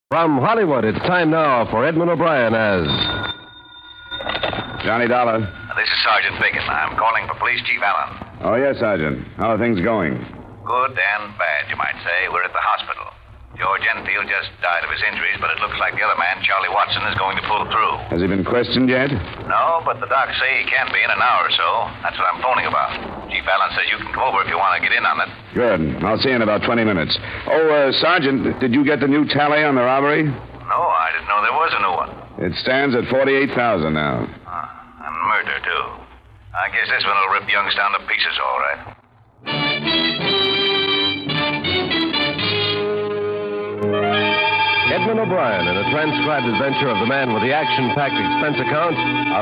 From Hollywood, it's time now for Edmund O'Brien as... Johnny Dollar. This is Sergeant Biggin. I'm calling for Police Chief Allen. Oh, yes, Sergeant. How are things going? Good and bad, you might say. We're at the hospital. George Enfield just died of his injuries, but it looks like the other man, Charlie Watson, is going to pull through. Has he been questioned yet? No, but the docs say he can be in an hour or so. That's what I'm phoning about. Chief Allen says you can come over if you want to get in on it. Good. I'll see you in about 20 minutes. Oh, Sergeant, did you get the new tally on the robbery? No, I didn't know there was a new one. It stands at 48,000 now. And murder, too. I guess this one will rip Youngstown to pieces, all right. Edmund O'Brien in a transcribed adventure of the man with the action-packed expense account,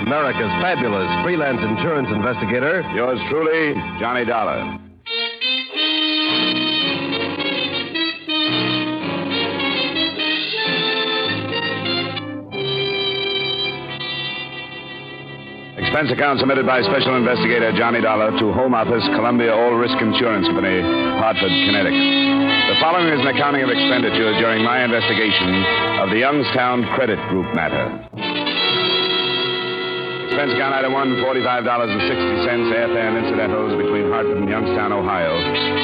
America's fabulous freelance insurance investigator. Yours truly, Johnny Dollar. Expense account submitted by Special Investigator Johnny Dollar to Home Office, Columbia All Risk Insurance Company, Hartford, Connecticut. The following is an accounting of expenditures during my investigation of the Youngstown Credit Group matter. Expense account item 1, $45.60, airfare and incidentals between Hartford and Youngstown, Ohio,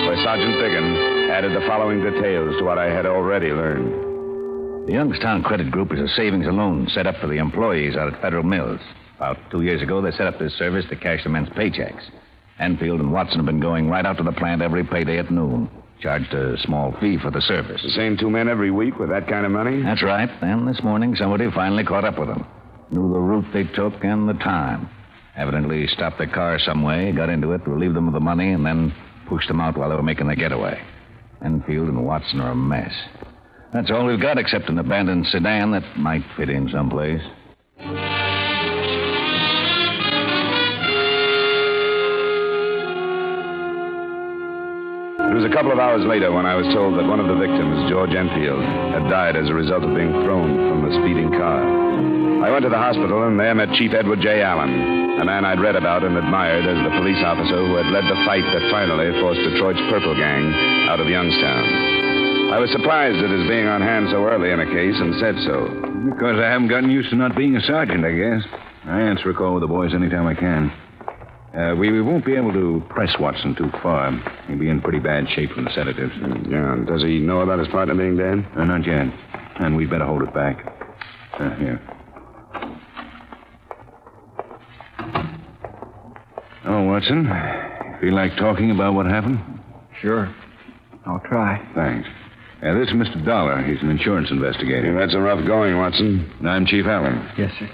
where Sergeant Biggin added the following details to what I had already learned. The Youngstown Credit Group is a savings and loan set up for the employees out at Federal Mills. About 2 years ago, they set up this service to cash the men's paychecks. Enfield and Watson have been going right out to the plant every payday at noon. Charged a small fee for the service. The same two men every week with that kind of money? That's right. And this morning, somebody finally caught up with them. Knew the route they took and the time. Evidently stopped their car some way, got into it, relieved them of the money, and then pushed them out while they were making their getaway. Enfield and Watson are a mess. That's all we've got except an abandoned sedan that might fit in someplace. It was a couple of hours later when I was told that one of the victims, George Enfield, had died as a result of being thrown from the speeding car. I went to the hospital and there met Chief Edward J. Allen, a man I'd read about and admired as the police officer who had led the fight that finally forced Detroit's Purple Gang out of Youngstown. I was surprised at his being on hand so early in a case and said so. Because I haven't gotten used to not being a sergeant, I guess. I answer a call with the boys anytime I can. We won't be able to press Watson too far. He'll be in pretty bad shape from the sedatives. Yeah, does he know about his partner being dead? Not yet. And we'd better hold it back. Here. Oh, Watson, feel like talking about what happened? Sure. I'll try. Thanks. This is Mr. Dollar. He's an insurance investigator. You've had some rough going, Watson. I'm Chief Allen. Yes, sir.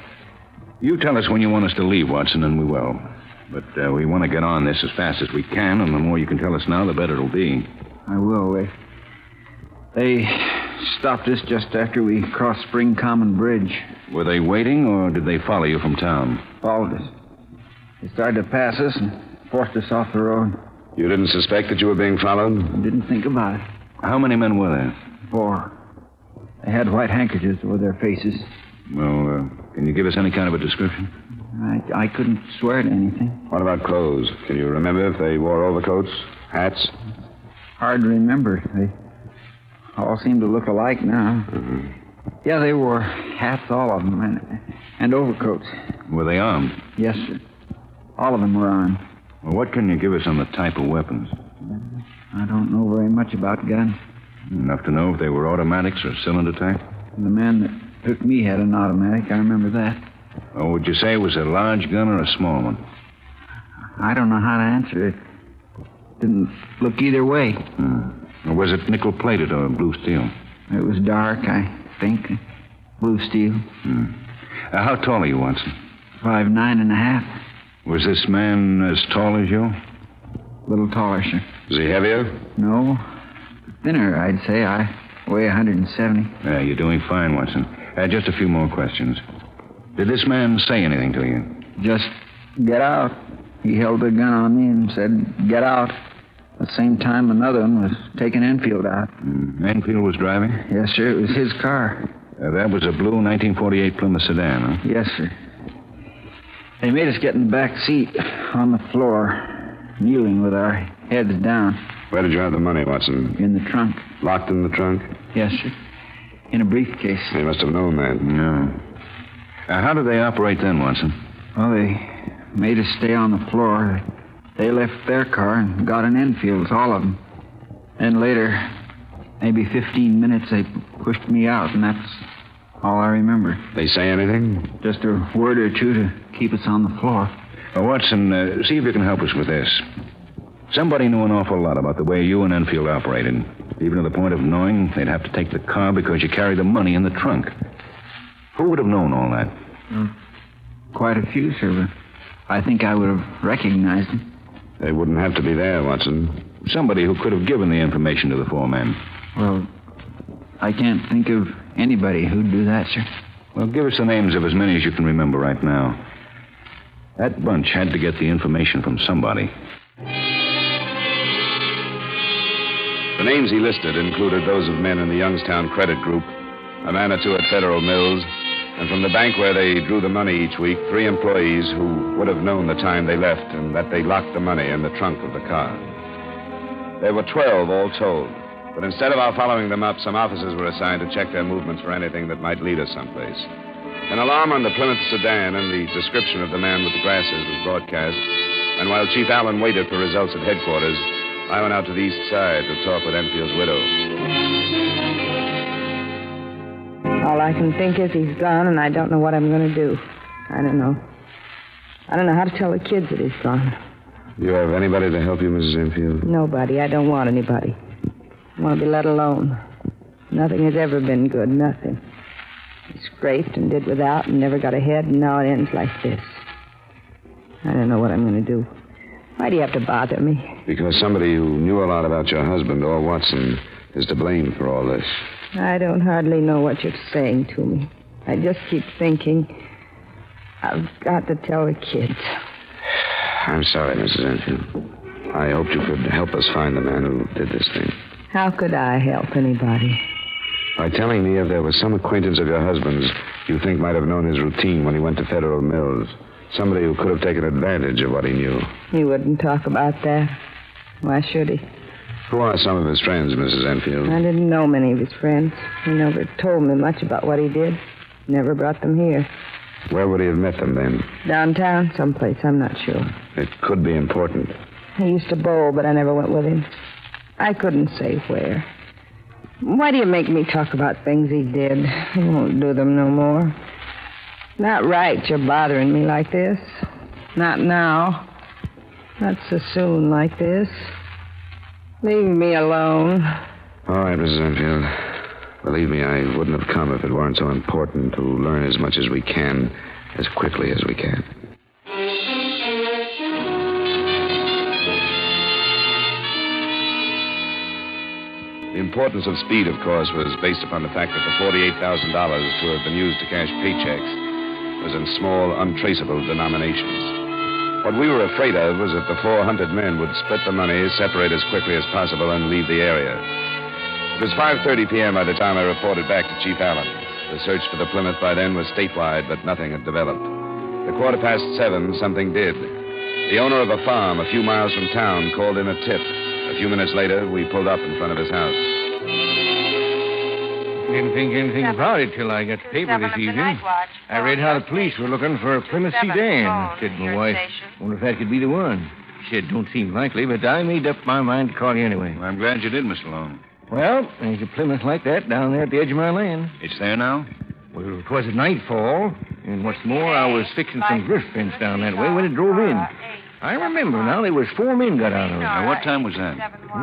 You tell us when you want us to leave, Watson, and we will. But we want to get on this as fast as we can, and the more you can tell us now, the better it'll be. I will. They stopped us just after we crossed Spring Common Bridge. Were they waiting, or did they follow you from town? Followed us. They started to pass us and forced us off the road. You didn't suspect that you were being followed? I didn't think about it. How many men were there? 4. They had white handkerchiefs over their faces. Well, can you give us any kind of a description? I couldn't swear to anything. What about clothes? Can you remember if they wore overcoats, hats? Hard to remember. They all seem to look alike now. Mm-hmm. Yeah, they wore hats, all of them, and overcoats. Were they armed? Yes, sir. All of them were armed. Well, what can you give us on the type of weapons? I don't know very much about guns. Enough to know if they were automatics or cylinder type? The man that took me had an automatic. I remember that. Oh, would you say it was a large gun or a small one? I don't know how to answer it. Didn't look either way. Or was it nickel-plated or blue steel? It was dark, I think. Blue steel. How tall are you, Watson? 5'9.5". Was this man as tall as you? A little taller, sir. Is he heavier? No. Thinner, I'd say. I weigh 170. Yeah, you're doing fine, Watson. Just a few more questions. Did this man say anything to you? Just get out. He held a gun on me and said, get out. At the same time, another one was taking Enfield out. Enfield was driving? Yes, sir. It was his car. That was a blue 1948 Plymouth sedan, huh? Yes, sir. They made us get in the back seat on the floor, kneeling with our heads down. Where did you have the money, Watson? In the trunk. Locked in the trunk? Yes, sir. in a briefcase. They must have known that. No. How did they operate then, Watson? Well, they made us stay on the floor. They left their car and got in Enfield's, all of them. Then later, maybe 15 minutes, they pushed me out, and that's all I remember. They say anything? Just a word or two to keep us on the floor. Watson, see if you can help us with this. Somebody knew an awful lot about the way you and Enfield operated, even to the point of knowing they'd have to take the car because you carried the money in the trunk. Who would have known all that? Quite a few, sir, but I think I would have recognized them. They wouldn't have to be there, Watson. Somebody who could have given the information to the four men. Well, I can't think of anybody who'd do that, sir. Well, give us the names of as many as you can remember right now. That bunch had to get the information from somebody. The names he listed included those of men in the Youngstown credit group, a man or two at Federal Mills, and from the bank where they drew the money each week, 3 employees who would have known the time they left and that they locked the money in the trunk of the car. There were 12 all told, but instead of our following them up, some officers were assigned to check their movements for anything that might lead us someplace. An alarm on the Plymouth sedan and the description of the man with the glasses was broadcast, and while Chief Allen waited for results at headquarters, I went out to the east side to talk with Enfield's widow. All I can think is he's gone, and I don't know what I'm going to do. I don't know how to tell the kids that he's gone. Do you have anybody to help you, Mrs. Enfield? Nobody. I don't want anybody. I want to be let alone. Nothing has ever been good. Nothing. He scraped and did without and never got ahead, and now it ends like this. I don't know what I'm going to do. Why do you have to bother me? Because somebody who knew a lot about your husband, or Watson, is to blame for all this. I don't hardly know what you're saying to me. I just keep thinking, I've got to tell the kids. I'm sorry, Mrs. Enfield. I hoped you could help us find the man who did this thing. How could I help anybody? By telling me if there was some acquaintance of your husband's you think might have known his routine when he went to Federal Mills. Somebody who could have taken advantage of what he knew. He wouldn't talk about that. Why should he? Who are some of his friends, Mrs. Enfield? I didn't know many of his friends. He never told me much about what he did. Never brought them here. Where would he have met them then? Downtown, someplace, I'm not sure. It could be important. He used to bowl, but I never went with him. I couldn't say where. Why do you make me talk about things he did? He won't do them no more. Not right you're bothering me like this. Not now. Not so soon like this. Leave me alone. All right, Mrs. Enfield. Believe me, I wouldn't have come if it weren't so important to learn as much as we can, as quickly as we can. The importance of speed, of course, was based upon the fact that the $48,000 to have been used to cash paychecks was in small, untraceable denominations. What we were afraid of was that the 400 men would split the money, separate as quickly as possible, and leave the area. It was 5:30 p.m. by the time I reported back to Chief Allen. The search for the Plymouth by then was statewide, but nothing had developed. At 7:15, something did. The owner of a farm a few miles from town called in a tip. A few minutes later, we pulled up in front of his house. Didn't think anything about it till I got the paper this evening. I read how the police were looking for a Plymouth sedan. Said to my wife, wonder if that could be the one. She said, don't seem likely, but I made up my mind to call you anyway. Well, I'm glad you did, Mr. Long. Well, there's a Plymouth like that down there at the edge of my land. It's there now? Well, it was at nightfall, and what's more, I was fixing some drift fence down that way when it drove in. I remember now, there was 4 men got out of it. Now, what time was that?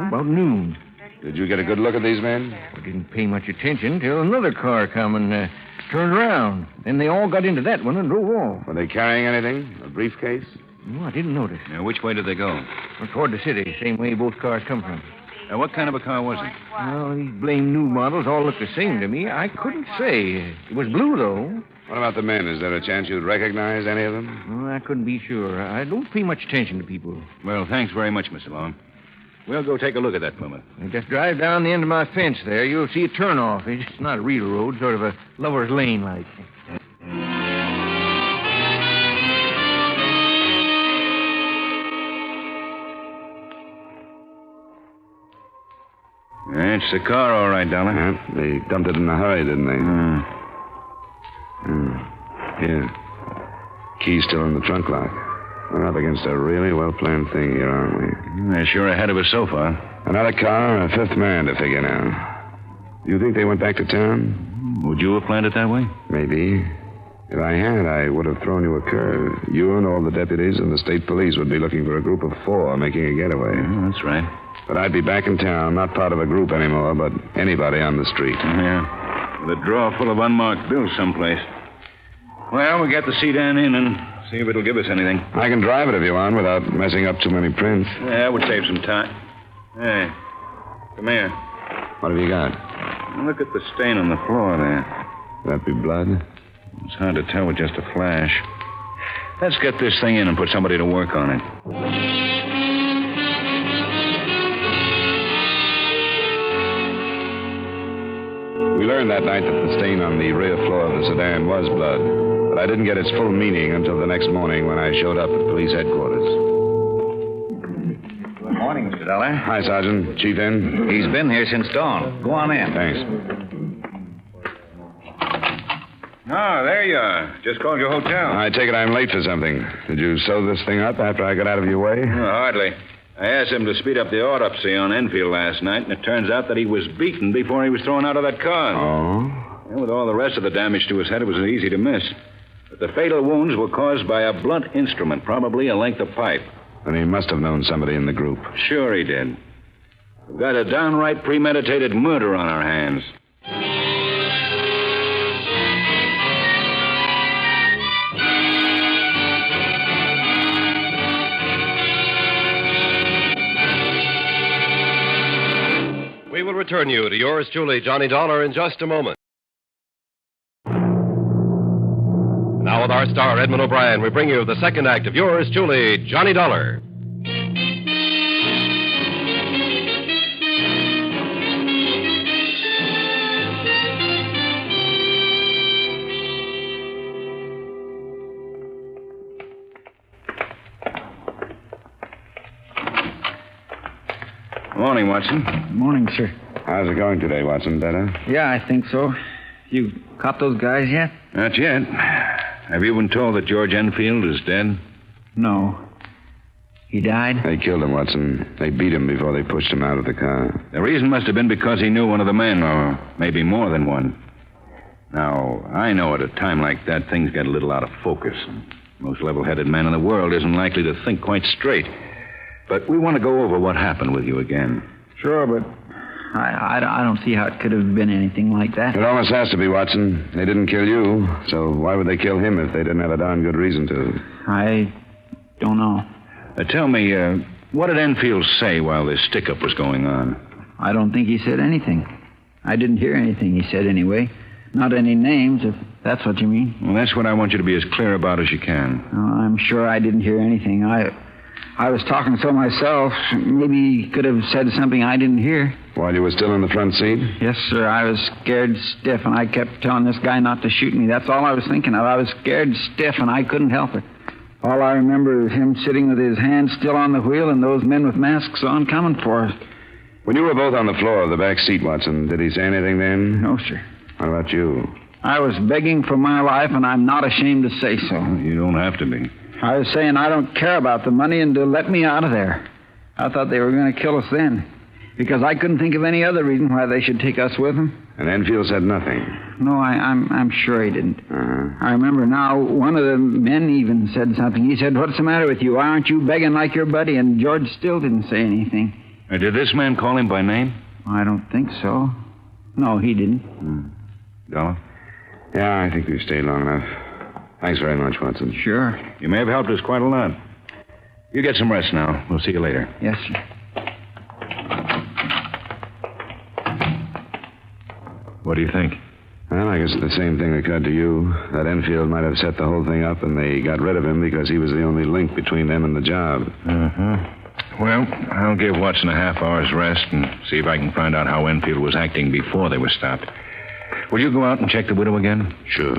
About noon. Did you get a good look at these men? I didn't pay much attention till another car come and turned around. Then they all got into that one and drove off. Were they carrying anything? A briefcase? No, I didn't notice. Now, which way did they go? Well, toward the city, same way both cars come from. Now, what kind of a car was it? Well, these blame new models all look the same to me. I couldn't say. It was blue, though. What about the men? Is there a chance you'd recognize any of them? Well, I couldn't be sure. I don't pay much attention to people. Well, thanks very much, Mr. Long. We'll go take a look at that Plymouth. You just drive down the end of my fence there. You'll see a turnoff. It's not a real road, sort of a lover's lane like. It's the car, all right, Dollar. Yeah, they dumped it in a hurry, didn't they? Here. Key's still in the trunk lock. We're up against a really well-planned thing here, aren't we? They're sure ahead of us so far. Another car and a fifth man to figure now. You think they went back to town? Would you have planned it that way? Maybe. If I had, I would have thrown you a curve. You and all the deputies and the state police would be looking for a group of 4 making a getaway. Yeah, that's right. But I'd be back in town, not part of a group anymore, but anybody on the street. Yeah. With a drawer full of unmarked bills someplace. Well, we got the sedan in and see if it'll give us anything. I can drive it if you want without messing up too many prints. Yeah, that would save some time. Hey, come here. What have you got? Look at the stain on the floor there. That be blood? It's hard to tell with just a flash. Let's get this thing in and put somebody to work on it. We learned that night that the stain on the rear floor of the sedan was blood, but I didn't get its full meaning until the next morning when I showed up at police headquarters. Good morning, Mr. Dollar. Hi, Sergeant. Chief in? He's been here since dawn. Go on in. Thanks. Oh, there you are. Just called your hotel. I take it I'm late for something. Did you sew this thing up after I got out of your way? Hardly. I asked him to speed up the autopsy on Enfield last night, and it turns out that he was beaten before he was thrown out of that car. Oh? And with all the rest of the damage to his head, it was easy to miss. But the fatal wounds were caused by a blunt instrument, probably a length of pipe. Then he must have known somebody in the group. Sure he did. We've got a downright premeditated murder on our hands. We will return you to yours truly, Johnny Dollar, in just a moment. Now with our star, Edmund O'Brien, we bring you the second act of yours truly, Johnny Dollar. Morning, Watson. Morning, sir. How's it going today, Watson? Better? Yeah, I think so. You caught those guys yet? Not yet. Have you been told that George Enfield is dead? No. He died? They killed him, Watson. They beat him before they pushed him out of the car. The reason must have been because he knew one of the men, or maybe more than one. Now, I know at a time like that, things get a little out of focus. Most level-headed man in the world isn't likely to think quite straight. But we want to go over what happened with you again. Sure, but I don't see how it could have been anything like that. It almost has to be, Watson. They didn't kill you, so why would they kill him if they didn't have a darn good reason to? I don't know. Tell me, what did Enfield say while this stick-up was going on? I don't think he said anything. I didn't hear anything he said anyway. Not any names, if that's what you mean. Well, that's what I want you to be as clear about as you can. Oh, I'm sure I didn't hear anything. I was talking so myself. Maybe he could have said something I didn't hear. While you were still in the front seat? Yes, sir. I was scared stiff, and I kept telling this guy not to shoot me. That's all I was thinking of. I was scared stiff, and I couldn't help it. All I remember is him sitting with his hands still on the wheel and those men with masks on coming for us. When you were both on the floor of the back seat, Watson, did he say anything then? No, sir. What about you? I was begging for my life, and I'm not ashamed to say so. You don't have to be. I was saying I don't care about the money and to let me out of there. I thought they were going to kill us then, because I couldn't think of any other reason why they should take us with them. And Enfield said nothing? No, I'm sure he didn't. I remember now, one of the men even said something. He said, "What's the matter with you? Why aren't you begging like your buddy?" And George still didn't say anything. Did this man call him by name? I don't think so. No, he didn't. Dollar? Yeah, I think we've stayed long enough. Thanks very much, Watson. Sure. You may have helped us quite a lot. You get some rest now. We'll see you later. Yes, sir. What do you think? Well, I guess the same thing occurred to you. That Enfield might have set the whole thing up, and they got rid of him because he was the only link between them and the job. Well, I'll give Watson a half hour's rest and see if I can find out how Enfield was acting before they were stopped. Will you go out and check the widow again? Sure.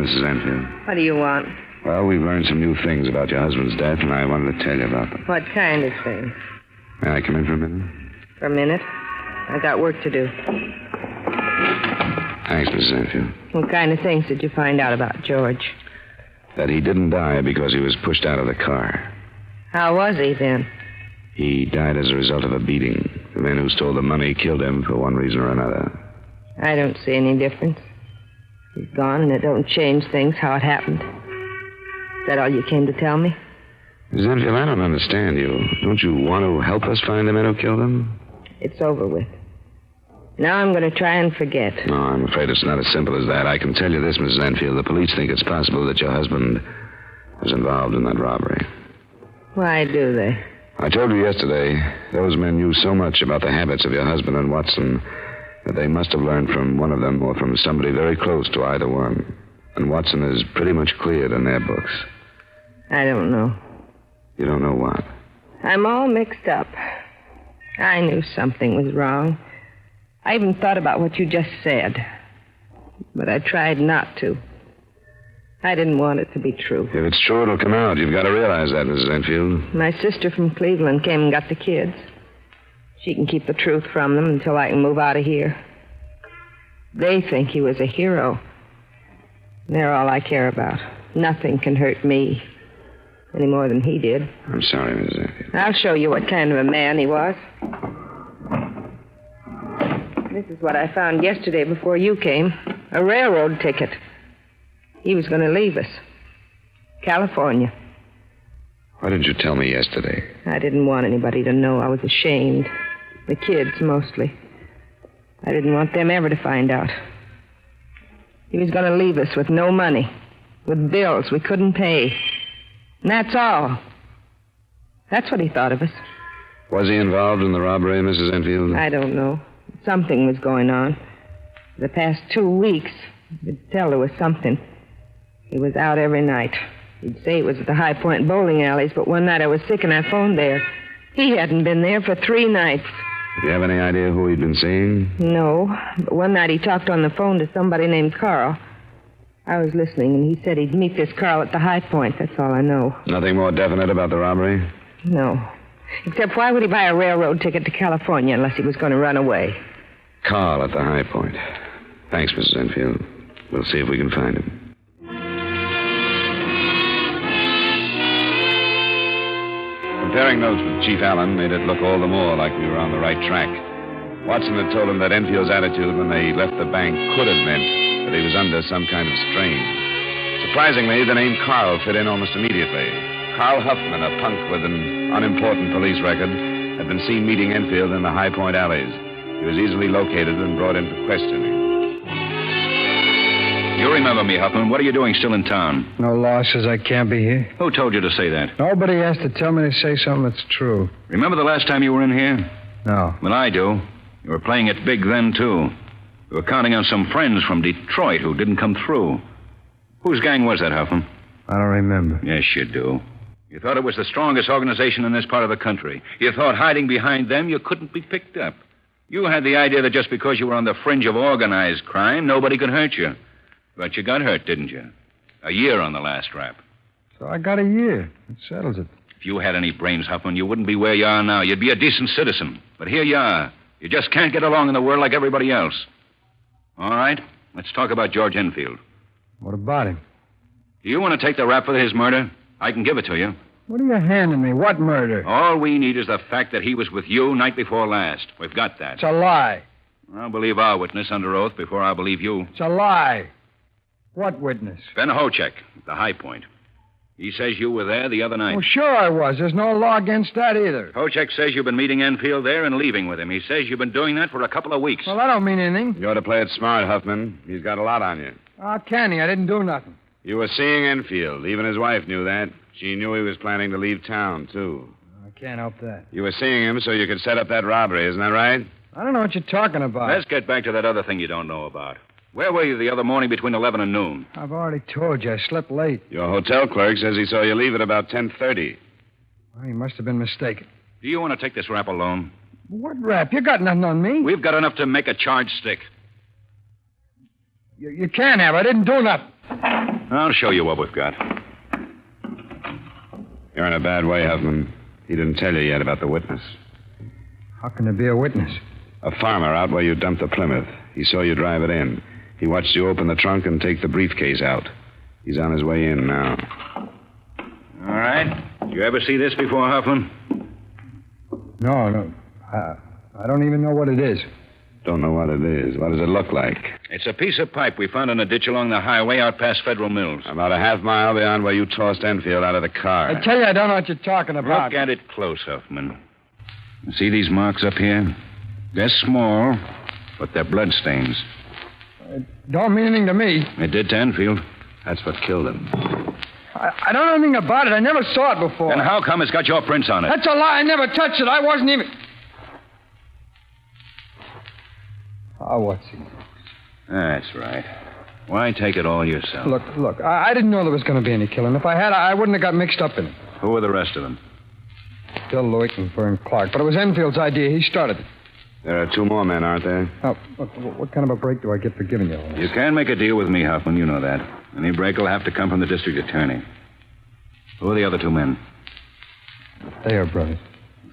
Mrs. Enfield. What do you want? Well, we've learned some new things about your husband's death, and I wanted to tell you about them. What kind of thing? May I come in for a minute? For a minute? I got work to do. Thanks, Mrs. Enfield. What kind of things did you find out about George? That he didn't die because he was pushed out of the car. How was he then? He died as a result of a beating. The men who stole the money killed him for one reason or another. I don't see any difference. He's gone, and it don't change things how it happened. Is that all you came to tell me? Mrs. Enfield, I don't understand you. Don't you want to help us find the men who killed him? It's over with. Now I'm going to try and forget. No, I'm afraid it's not as simple as that. I can tell you this, Mrs. Enfield. The police think it's possible that your husband was involved in that robbery. Why do they? I told you yesterday, those men knew so much about the habits of your husband and Watson that they must have learned from one of them or from somebody very close to either one. And Watson is pretty much cleared in their books. I don't know. You don't know what? I'm all mixed up. I knew something was wrong. I even thought about what you just said. But I tried not to. I didn't want it to be true. If it's true, it'll come out. You've got to realize that, Mrs. Enfield. My sister from Cleveland came and got the kids. She can keep the truth from them until I can move out of here. They think he was a hero. They're all I care about. Nothing can hurt me any more than he did. I'm sorry, Mrs. Enfield. I'll show you what kind of a man he was. This is what I found yesterday before you came. A railroad ticket. He was going to leave us. California. Why didn't you tell me yesterday? I didn't want anybody to know. I was ashamed. The kids, mostly. I didn't want them ever to find out. He was going to leave us with no money. With bills we couldn't pay. And that's all. That's what he thought of us. Was he involved in the robbery, Mrs. Enfield? I don't know. Something was going on. For the past 2 weeks, you could tell there was something. He was out every night. He'd say it was at the High Point bowling alleys, but one night I was sick and I phoned there. He hadn't been there for 3 nights. Do you have any idea who he'd been seeing? No, but one night he talked on the phone to somebody named Carl. I was listening, and he said he'd meet this Carl at the High Point. That's all I know. Nothing more definite about the robbery? No. Except why would he buy a railroad ticket to California unless he was going to run away? Carl at the High Point. Thanks, Mrs. Enfield. We'll see if we can find him. Comparing notes with Chief Allen made it look all the more like we were on the right track. Watson had told him that Enfield's attitude when they left the bank could have meant that he was under some kind of strain. Surprisingly, the name Carl fit in almost immediately. Carl Huffman, a punk with an unimportant police record, had been seen meeting Enfield in the High Point alleys. He was easily located and brought in for questioning. You remember me, Huffman. What are you doing still in town? No law says I can't be here. Who told you to say that? Nobody has to tell me to say something that's true. Remember the last time you were in here? No. Well, I do. You were playing it big then, too. You were counting on some friends from Detroit who didn't come through. Whose gang was that, Huffman? I don't remember. Yes, you do. You thought it was the strongest organization in this part of the country. You thought hiding behind them you couldn't be picked up. You had the idea that just because you were on the fringe of organized crime, nobody could hurt you. But you got hurt, didn't you? A year on the last rap. So I got a year. It settles it. If you had any brains, Huffman, you wouldn't be where you are now. You'd be a decent citizen. But here you are. You just can't get along in the world like everybody else. All right, let's talk about George Enfield. What about him? Do you want to take the rap for his murder? I can give it to you. What are you handing me? What murder? All we need is the fact that he was with you night before last. We've got that. It's a lie. I'll believe our witness under oath before I believe you. It's a lie. What witness? Ben Hochek, the High Point. He says you were there the other night. Oh, sure I was. There's no law against that either. Hochek says you've been meeting Enfield there and leaving with him. He says you've been doing that for a couple of weeks. Well, that don't mean anything. You ought to play it smart, Huffman. He's got a lot on you. How can he? I didn't do nothing. You were seeing Enfield. Even his wife knew that. She knew he was planning to leave town, too. I can't help that. You were seeing him so you could set up that robbery, isn't that right? I don't know what you're talking about. Let's get back to that other thing you don't know about. Where were you the other morning between 11 and noon? I've already told you. I slept late. Your hotel clerk says he saw you leave at about 10:30. Well, he must have been mistaken. Do you want to take this rap alone? What rap? You got nothing on me. We've got enough to make a charge stick. You can't have. I didn't do nothing. I'll show you what we've got. You're in a bad way, Huffman. He didn't tell you yet about the witness. How can there be a witness? A farmer out where you dumped the Plymouth. He saw you drive it in. He watched you open the trunk and take the briefcase out. He's on his way in now. All right. You ever see this before, Huffman? No. I don't even know what it is. Don't know what it is. What does it look like? It's a piece of pipe we found in a ditch along the highway out past Federal Mills. About a half mile beyond where you tossed Enfield out of the car. I tell you, I don't know what you're talking about. Look at it close, Huffman. See these marks up here? They're small, but they're bloodstains. It don't mean anything to me. It did to Enfield. That's what killed him. I don't know anything about it. I never saw it before. Then how come it's got your prints on it? That's a lie. I never touched it. I wasn't even... Oh, what's he? That's right. Why take it all yourself? Look, I didn't know there was going to be any killing. If I had, I wouldn't have got mixed up in it. Who were the rest of them? Bill Lewick and Vern Clark. But it was Enfield's idea. He started it. There are 2 more men, aren't there? Now, look, what kind of a break do I get for giving you all this? You can make a deal with me, Huffman. You know that. Any break will have to come from the district attorney. Who are the other 2 men? They are brothers.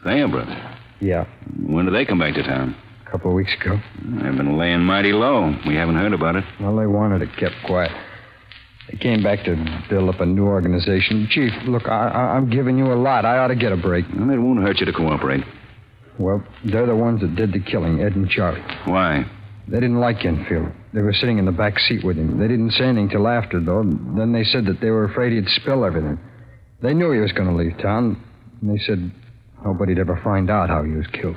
Thayer brothers? Yeah. When did they come back to town? A couple of weeks ago. They've been laying mighty low. We haven't heard about it. Well, they wanted it kept quiet. They came back to build up a new organization. Chief, look, I'm giving you a lot. I ought to get a break. Well, it won't hurt you to cooperate. Well, they're the ones that did the killing, Ed and Charlie. Why? They didn't like Enfield. They were sitting in the back seat with him. They didn't say anything till after, though. Then they said that they were afraid he'd spill everything. They knew he was going to leave town. And they said nobody'd ever find out how he was killed.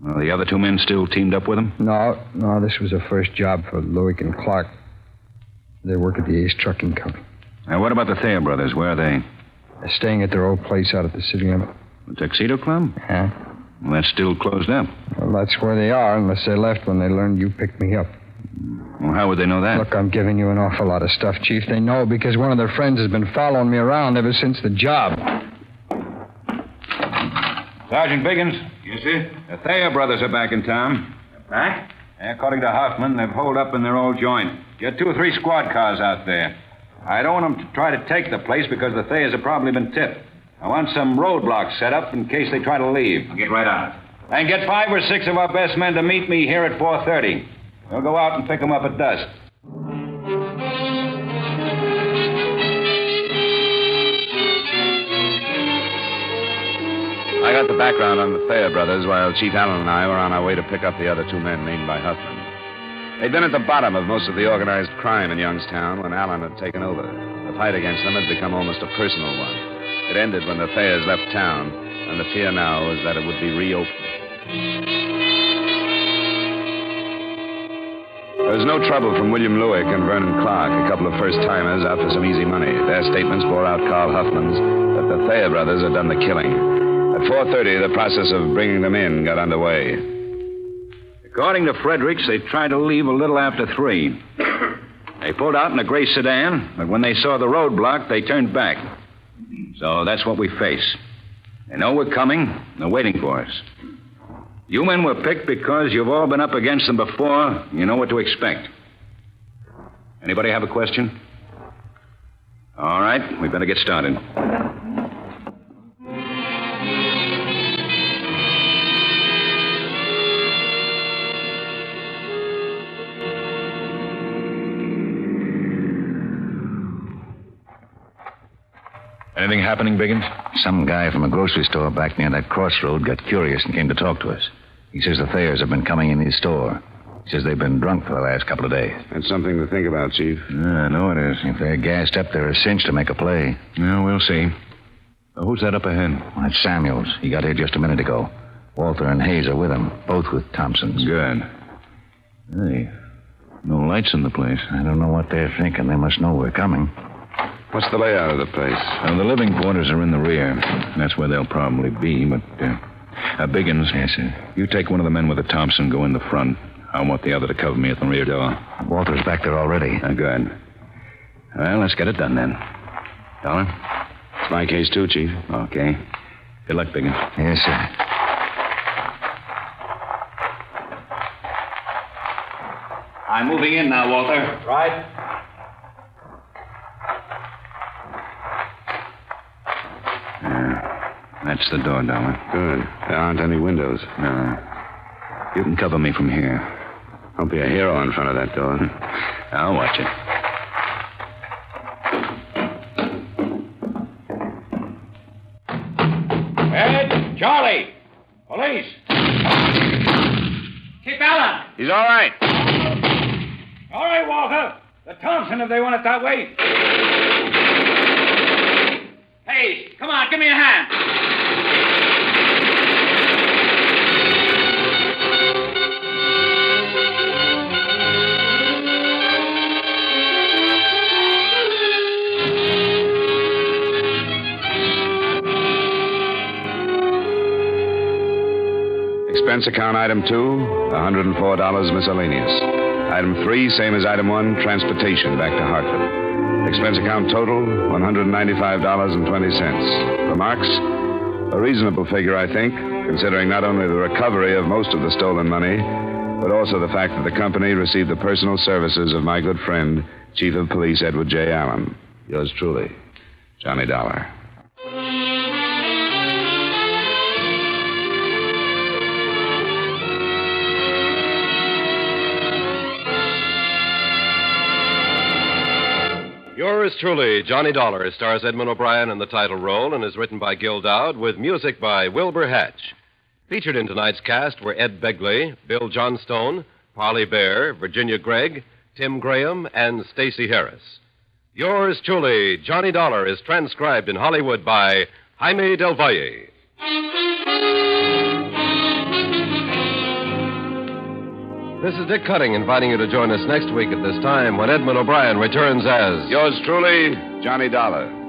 Well, the other 2 men still teamed up with him? No, this was a first job for Lewick and Clark. They work at the Ace Trucking Company. Now, what about the Thayer brothers? Where are they? They're staying at their old place out at the city limit. The Tuxedo Club? Huh? Well, that's still closed up. Well, that's where they are, unless they left when they learned you picked me up. Well, how would they know that? Look, I'm giving you an awful lot of stuff, Chief. They know because one of their friends has been following me around ever since the job. Sergeant Biggins. Yes, sir? The Thayer brothers are back in town. Back? According to Hoffman, they've holed up in their old joint. Get 2 or 3 squad cars out there. I don't want them to try to take the place because the Thayers have probably been tipped. I want some roadblocks set up in case they try to leave. I'll get right on it. And get 5 or 6 of our best men to meet me here at 4:30. We'll go out and pick them up at dusk. I got the background on the Thayer brothers while Chief Allen and I were on our way to pick up the other 2 men named by Huffman. They'd been at the bottom of most of the organized crime in Youngstown when Allen had taken over. The fight against them had become almost a personal one. It ended when the Thayers left town, and the fear now was that it would be reopened. There was no trouble from William Lewick and Vernon Clark, a couple of first-timers out for some easy money. Their statements bore out Carl Huffman's that the Thayer brothers had done the killing. At 4:30, the process of bringing them in got underway. According to Fredericks, they tried to leave a little after 3. They pulled out in a gray sedan, but when they saw the roadblock, they turned back. So that's what we face. They know we're coming. They're waiting for us. You men were picked because you've all been up against them before. You know what to expect. Anybody have a question? All right, we better get started. Anything happening, Biggins? Some guy from a grocery store back near that crossroad got curious and came to talk to us. He says the Thayers have been coming in his store. He says they've been drunk for the last couple of days. That's something to think about, Chief. Yeah, I know it is. If they're gassed up, they're a cinch to make a play. Yeah, we'll see. Who's that up ahead? Well, that's Samuels. He got here just a minute ago. Walter and Hayes are with him, both with Thompsons. Good. Hey, no lights in the place. I don't know what they're thinking. They must know we're coming. What's the layout of the place? The living quarters are in the rear. That's where they'll probably be, but... Biggins. Yes, sir. You take one of the men with the Thompson, go in the front. I want the other to cover me at the rear door. Walter's back there already. Good. Well, let's get it done then. Dollar? It's my case, too, Chief. Okay. Good luck, Biggins. Yes, sir. I'm moving in now, Walter. Right. That's the door, Dollar. Good. There aren't any windows. No. You can cover me from here. Don't be a hero in front of that door. I'll watch it. Ed, Charlie, police. Keep Allen. He's all right. All right, Walter. The Thompson, if they want it that way. Hey, come on, give me a hand. Expense account item 2, $104 miscellaneous. Item 3, same as item 1, transportation back to Hartford. Expense account total, $195.20. Remarks? A reasonable figure, I think, considering not only the recovery of most of the stolen money, but also the fact that the company received the personal services of my good friend, Chief of Police Edward J. Allen. Yours truly, Johnny Dollar. Yours truly, Johnny Dollar, stars Edmund O'Brien in the title role and is written by Gil Dowd with music by Wilbur Hatch. Featured in tonight's cast were Ed Begley, Bill Johnstone, Parley Bear, Virginia Gregg, Tim Graham, and Stacey Harris. Yours truly, Johnny Dollar, is transcribed in Hollywood by Jaime Del Valle. This is Dick Cutting inviting you to join us next week at this time when Edmund O'Brien returns as... Yours truly, Johnny Dollar.